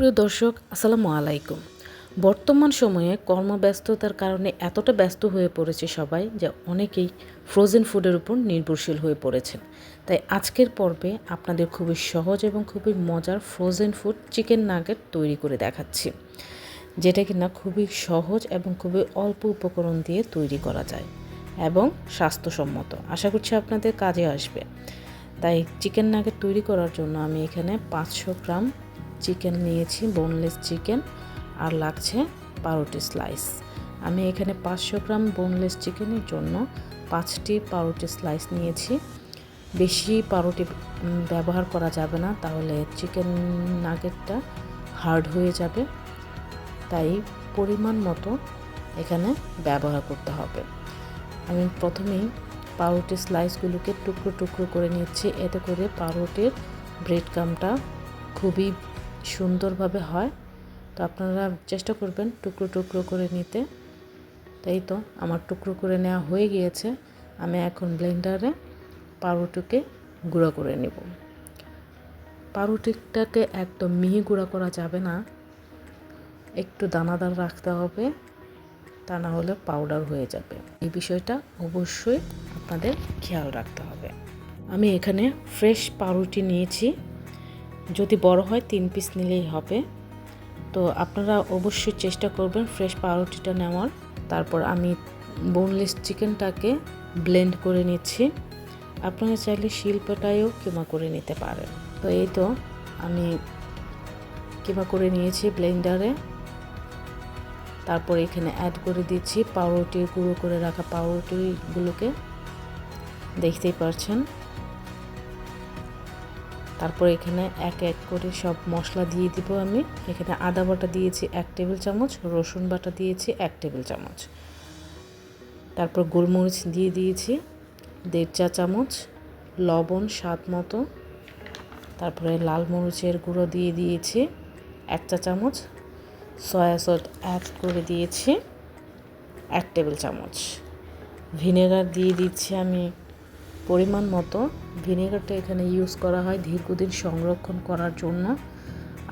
প্রিয় দর্শক, আসসালামু আলাইকুম। বর্তমান সময়ে কর্মব্যস্ততার কারণে এতটা ব্যস্ত হয়ে পড়েছে সবাই যে অনেকেই ফ্রোজেন ফুডের উপর নির্ভরশীল হয়ে পড়েছেন। তাই আজকের পর্বে আপনাদের খুবই সহজ এবং খুবই মজার ফ্রোজেন ফুড চিকেন নাগেট তৈরি করে দেখাচ্ছি, যেটা কিনা খুবই সহজ এবং খুবই অল্প উপকরণ দিয়ে তৈরি করা যায় এবং স্বাস্থ্যসম্মত। আশা করছি আপনাদের কাজে আসবে। তাই চিকেন নাগেট তৈরি করার জন্য আমি এখানে 500 গ্রাম চিকেন নিয়েছি, বোনলেস চিকেন, আর লাগছে পাউরুটি স্লাইস। আমি এখানে 500 গ্রাম বোনলেস চিকেনের জন্য 5টি পাউরুটি স্লাইস নিয়েছি। বেশি পাউরুটি ব্যবহার করা যাবে না, তাহলে চিকেন নাগেটটা হার্ড হয়ে যাবে। তাই পরিমাণ মতো এখানে ব্যবহার করতে হবে। আমি প্রথমেই পাউরুটি স্লাইসগুলোকে টুকরো টুকরো করে নিচ্ছি, এতে করে পাউরুটির ব্রেড ক্রাম্বটা খুবই সুন্দরভাবে হয়। তো আপনারা চেষ্টা করবেন টুকরো টুকরো করে নিতে। তাই তো আমার টুকরো করে নেওয়া হয়ে গিয়েছে। আমি এখন ব্লেন্ডারে পাউরুটিকে গুঁড়ো করে নেব। পাউরুটিটাকে একদম মিহি গুঁড়া করা যাবে না, একটু দানাদার রাখতে হবে, তা না হলে পাউডার হয়ে যাবে। এই বিষয়টা অবশ্যই আপনাদের খেয়াল রাখতে হবে। আমি এখানে ফ্রেশ পাউরুটি নিয়েছি, যদি বড় হয় 3 পিস নিলেই হবে। তো আপনারা অবশ্যই চেষ্টা করবেন ফ্রেশ পাউরুটিটা নেওয়ার। তারপর আমি বোনলেস চিকেনটাকে ব্লেন্ড করে নিচ্ছি। আপনারা চাইলে শিলপাটায়ও কিমা করে নিতে পারেন। তো এই তো আমি কিমা করে নিয়েছি ব্লেন্ডারে। তারপর এখানে অ্যাড করে দিচ্ছি পাউরুটি, গুঁড়ো করে রাখা পাউরুটিগুলোকে, দেখতেই পাচ্ছেন। তারপর এখানে এক এক করে সব মশলা দিয়ে দিব। আমি এখানে আদা বাটা দিয়েছি 1 টেবিল চামচ, রসুন বাটা দিয়েছি 1 টেবিল চামচ, তারপর গোলমরিচ দিয়ে দিয়েছি 1.5 চা চামচ, লবণ স্বাদ মতো, তারপরে লাল মরিচের গুঁড়ো দিয়ে দিয়েছি 1 চা চামচ, সয়া সস অ্যাড করে দিয়েছি 1 টেবিল চামচ, ভিনেগার দিয়ে দিচ্ছি আমি পরিমাণ মতো। ভিনেগারটা এখানে ইউজ করা হয় দীর্ঘদিন সংরক্ষণ করার জন্য।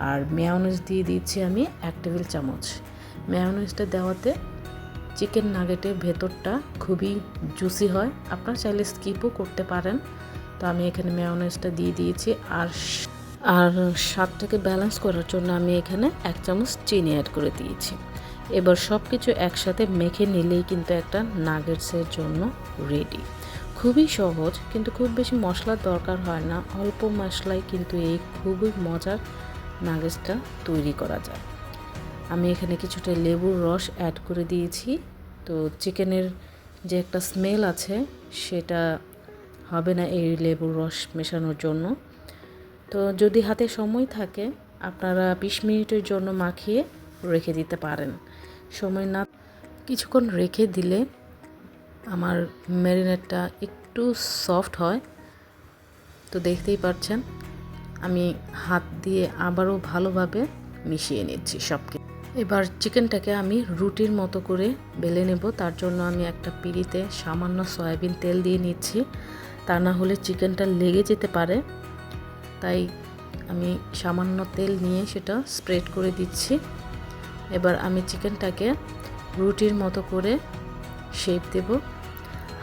আর মেয়োনিজ দিয়ে দিচ্ছি আমি 1 টেবিল চামচ। মেয়োনিজটা দেওয়াতে চিকেন নাগেটের ভেতরটা খুবই জুসি হয়। আপনারা চাইলে স্কিপও করতে পারেন। তো আমি এখানে মেয়োনিজটা দিয়ে দিয়েছি। আর স্বাদটাকে ব্যালেন্স করার জন্য আমি এখানে 1 চামচ চিনি অ্যাড করে দিয়েছি। এবার সব কিছু একসাথে মেখে নিলেই কিন্তু একটা নাগেটসের জন্য রেডি। খুবই সহজ, কিন্তু খুব বেশি মশলার দরকার হয় না। অল্প মশলায় কিন্তু এই খুবই মজার নাগেটসটা তৈরি করা যায়। আমি এখানে কিছুটা লেবুর রস অ্যাড করে দিয়েছি। তো চিকেনের যে একটা স্মেল আছে সেটা হবে না এই লেবুর রস মেশানোর জন্য। তো যদি হাতে সময় থাকে আপনারা 20 মিনিটের জন্য মাখিয়ে রেখে দিতে পারেন। সময় না, কিছুক্ষণ রেখে দিলে আমার ম্যারিনেটটা একটু সফট হয়। তো দেখতেই পাচ্ছেন আমি হাত দিয়ে আবারও ভালোভাবে মিশিয়ে নিচ্ছি সব কিছু। এবার চিকেনটাকে আমি রুটির মতো করে বেলে নেব। তার জন্য আমি একটা পিঁড়িতে সামান্য সয়াবিন তেল দিয়ে নিচ্ছি, তা না হলে চিকেনটা লেগে যেতে পারে। তাই আমি সামান্য তেল নিয়ে সেটা স্প্রেড করে দিচ্ছি। এবার আমি চিকেনটাকে রুটির মতো করে শেপ দেব।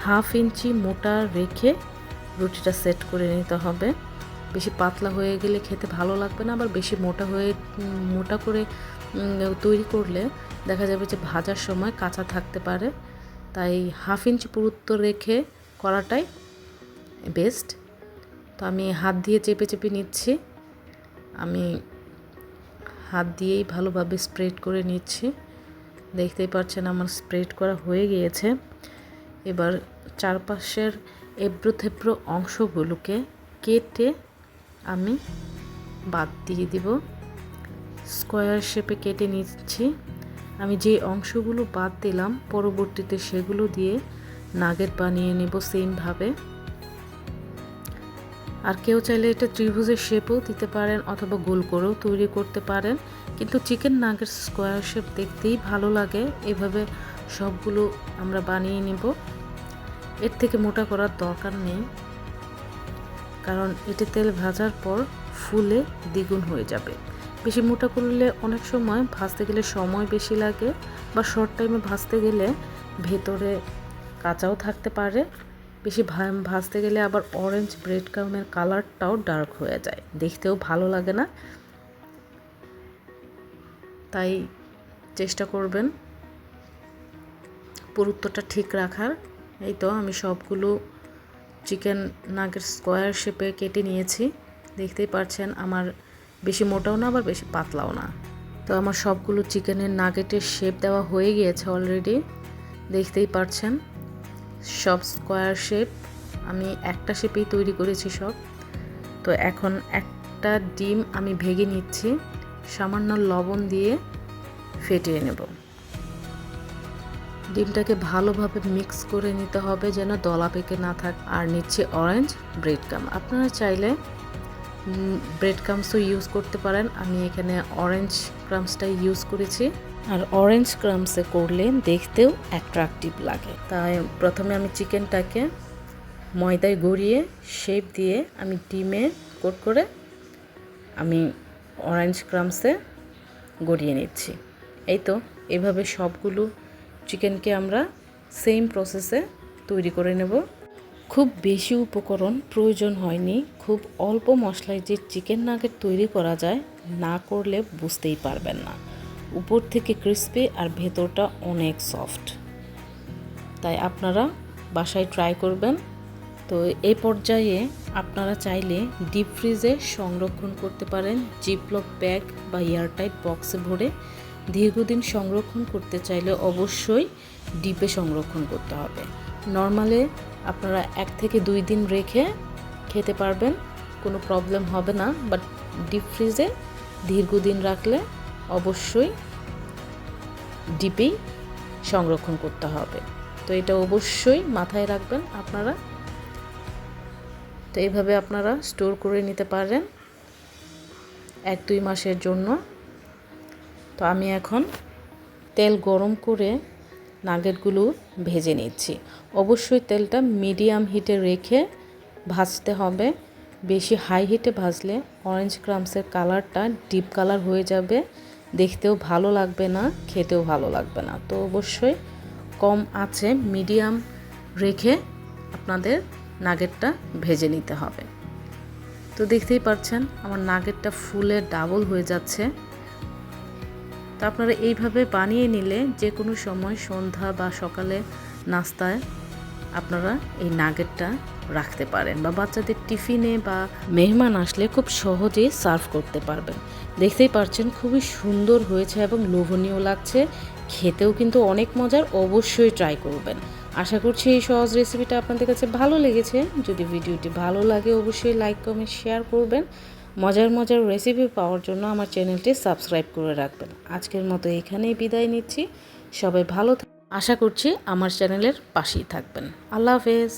1/2 ইঞ্চি মোটা রেখে রুটিটা সেট করে নিতে হবে। বেশি পাতলা হয়ে গেলে খেতে ভালো লাগবে না, আবার বেশি মোটা করে তৈরি করলে দেখা যাবে যে ভাজার সময় কাঁচা থাকতে পারে। তাই 1/2 ইঞ্চি পুরুত্ব রেখে করাটাই বেস্ট। তো আমি হাত দিয়ে চেপে চেপে নিচ্ছি। আমি হাত দিয়েই ভালোভাবে স্প্রেড করে নিচ্ছি। দেখতেই পাচ্ছেন আমার স্প্রেড করা হয়ে গিয়েছে। এবার চারপাশের এবড়ো থেবড়ো অংশগুলোকে কেটে আমি বাদ দিয়ে দিব। স্কোয়ার শেপে কেটে নিচ্ছি। আমি যে অংশগুলো বাদ দিলাম পরবর্তীতে সেগুলো দিয়ে নাগেট বানিয়ে নেব সেমভাবে। আর কেউ চাইলে এটা ত্রিভুজের শেপও দিতে পারেন অথবা গোল করেও তৈরি করতে পারেন, কিন্তু চিকেন নাগেট স্কোয়ার শেপ দেখতেই ভালো লাগে। এভাবে সবগুলো আমরা বানিয়ে নেব। এর থেকে মোটা করার দরকার নেই, কারণ এটি তেল ভাজার পর ফুলে দ্বিগুণ হয়ে যাবে। বেশি মোটা করলে অনেক সময় ভাজতে গেলে সময় বেশি লাগে বা শর্ট টাইমে ভাজতে গেলে ভেতরে কাঁচাও থাকতে পারে। বেশি ভাজতে গেলে আবার অরেঞ্জ ব্রেড ক্রাম্বের কালারটাও ডার্ক হয়ে যায়, দেখতেও ভালো লাগে না। তাই চেষ্টা করবেন পুরুত্বটা ঠিক রাখার। এই তো আমি সবগুলো চিকেন নাগেট স্কোয়ার শেপে কেটে নিয়েছি। দেখতেই পাচ্ছেন আমার বেশি মোটাও না আবার বেশি পাতলাও না। তো আমার সবগুলো চিকেনের নাগেটের শেপ দেওয়া হয়ে গিয়েছে অলরেডি, দেখতেই পাচ্ছেন সব স্কোয়ার শেপ। আমি একটা শেপেই তৈরি করেছি সব। তো এখন একটা ডিম আমি ভেঙে নিচ্ছি, সামান্য লবণ দিয়ে ফেটিয়ে নেব। ডিমটাকে ভালোভাবে মিক্স করে নিতে হবে যেন দলা পেকে না থাকে। আর নিচ্ছে অরেঞ্জ ব্রেড ক্রাম্ব, আপনারা চাইলে ব্রেড ক্রাম্বসও ইউজ করতে পারেন। আমি এখানে অরেঞ্জ ক্রাম্বসটাই ইউজ করেছি। আর অরেঞ্জ ক্রাম্বসে করলে দেখতেও অ্যাট্রাকটিভ লাগে। তাই প্রথমে আমি চিকেনটাকে ময়দায় গড়িয়ে শেপ দিয়ে আমি ডিমে কোট করে আমি অরেঞ্জ ক্রাম্বসে গড়িয়ে নিচ্ছি। এই তো এভাবে সবগুলো চিকেনকে আমরা সেম প্রসেসে তৈরি করে নেব। খুব বেশি উপকরণ প্রয়োজন হয়নি, খুব অল্প মশলায় যে চিকেন নাগেট তৈরি করা যায় না করলে বুঝতেই পারবেন না। উপর থেকে ক্রিস্পি আর ভেতরটা অনেক সফট। তাই আপনারা বাসায় ট্রাই করবেন। তো এই পর্যায়ে আপনারা চাইলে ডিপ ফ্রিজে সংরক্ষণ করতে পারেন, জিপলক ব্যাগ বা এয়ারটাইট বক্সে ভরে। দীর্ঘদিন সংরক্ষণ করতে চাইলে অবশ্যই ডিপে সংরক্ষণ করতে হবে। নর্মালে আপনারা 1 থেকে 2 দিন রেখে খেতে পারবেন, কোনো প্রবলেম হবে না। বাট ডিপ ফ্রিজে দীর্ঘদিন রাখলে অবশ্যই ডিপেই সংরক্ষণ করতে হবে। তো এটা অবশ্যই মাথায় রাখবেন আপনারা। তো এইভাবে আপনারা স্টোর করে নিতে পারেন 1-2 মাসের জন্য। তো আমি এখন তেল গরম করে নাগেটগুলো ভেজে নিচ্ছি। অবশ্যই তেলটা মিডিয়াম হিটে রেখে ভাজতে হবে। বেশি হাই হিটে ভাজলে অরেঞ্জ ক্রাম্বসের কালারটা ডিপ কালার হয়ে যাবে, দেখতেও ভালো লাগবে না, খেতেও ভালো লাগবে না। তো অবশ্যই কম আঁচে মিডিয়াম রেখে আপনাদের নাগেটটা ভেজে নিতে হবে। তো দেখতেই পাচ্ছেন আমার নাগেটটা ফুলে ডাবল হয়ে যাচ্ছে। তো আপনারা এইভাবে বানিয়ে নিলে যে কোনো সময় সন্ধ্যা বা সকালে নাস্তায় আপনারা এই নাগেটটা রাখতে পারেন বা বাচ্চাদের টিফিনে বা মেহমান আসলে খুব সহজেই সার্ভ করতে পারবেন। দেখতেই পাচ্ছেন খুবই সুন্দর হয়েছে এবং লোভনীয় লাগছে, খেতেও কিন্তু অনেক মজার। অবশ্যই ট্রাই করবেন। আশা করছি এই সহজ রেসিপিটা আপনাদের কাছে ভালো লেগেছে। যদি ভিডিওটি ভালো লাগে অবশ্যই লাইক কমেন্ট শেয়ার করবেন। মজার মজার রেসিপি পাওয়ার জন্য আমার চ্যানেলটি সাবস্ক্রাইব করে রাখবেন। আজকের মতো এখানেই বিদায় নিচ্ছি। সবাই ভালো আশা করছি আমার চ্যানেলের পাশেই থাকবেন। আল্লাহ হাফেজ।